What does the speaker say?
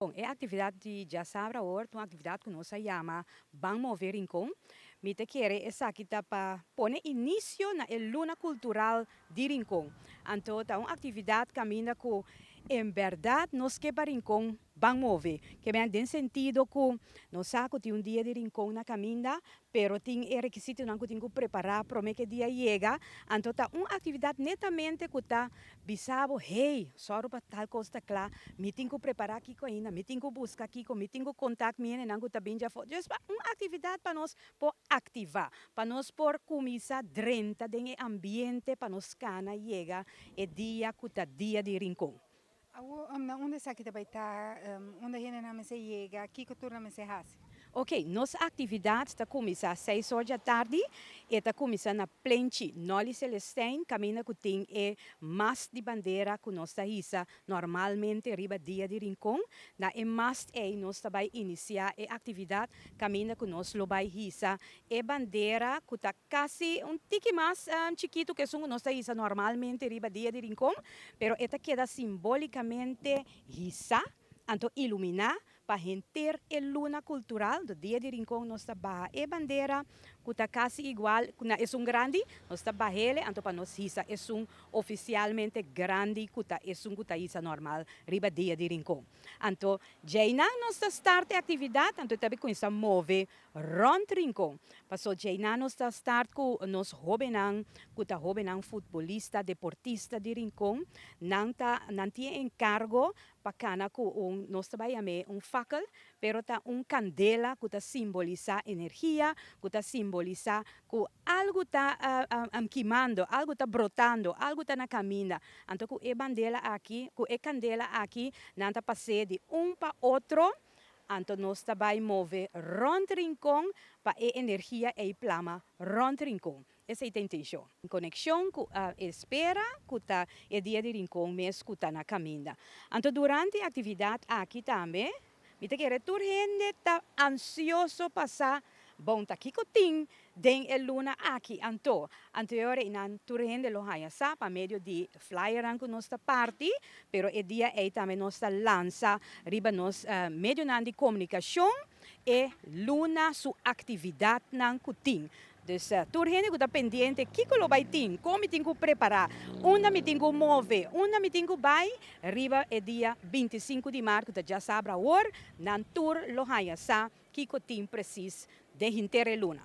Bom, é a atividade de já sabe hoje, uma atividade que nós chama Vamos Mover Rincón. Me te quer essa aqui tá para pôr início na luna cultural de Rincón. Então, é uma atividade que caminha com, em verdade, nós que para Rincón vamos mover. Que bem, tem sentido que nós sabemos que um dia de Rincón na caminha, pero tem requisito não que tem que preparar para que dia chega. Então, é uma atividade netamente que está bisabo, hey, só para tal coisa claro, me tenho que preparar aqui ainda, me tenho que buscar aqui, me tenho que contato me não que também já foi. Uma atividade para nós por ativar, para nós por começar drenta de ambiente para nós cana chega e dia que tá dia de rincão. Onde sa kita baita, onde hene na mese chega, aqui que turna mese hasi. Ok, nossa atividade está começando às 6 horas da tarde e está começando na Plenchi, Noli Celestine, caminho que tem mais de bandeira que nós está normalmente riba dia de rincão. Na e mais nós vai iniciar a atividade caminho que nós lo vai hisa e bandeira que está quase tique mais chiquito que são nós está normalmente riba dia de rincão, pero esta queda simbolicamente hisa, então iluminar para ter a luna cultural do dia de Rincón nós trabalha e bandeira que está quase igual, é grande, nós trabalha então para nós isso é oficialmente grande que é normal riba dia de Rincón. Então já nós start a atividade, então também com isso move rond Rincón. Passou já nós start com nós jovenang, que tá jovenang futebolista, deportista de Rincón, não tem encargo para que nós trabalhamos fackel, pero tá candela que tá simboliza energia, que tá simboliza que algo tá queimando, algo tá brotando, algo tá na caminha. Então, que bandela aqui, que candela aqui, não tá passando de para outro. Então, nós também mover rond rincón para a energia e plama rond rincón. Essa é a intenção. Em conexão com a espera, que está o dia de rincón, mesmo que está na caminha. Então, durante a atividade aqui também, me quer tur gente está ansioso passar bom tá aqui cotim den el luna aqui anterior inan tur gente lo haya sa pa medio de flyer an nossa parte pero e dia é também nossa lança riba nos medio nan de comunicação e luna su atividade nan kuting. Dus tur gente que está pendiente, que lo vai ter, como tenho que preparar, onde me tenho que mover, onde me tenho que vai, arriba é dia 25 de março, que já sabe a hora, nan tur lo haya sa, que tem preciso de inteira luna.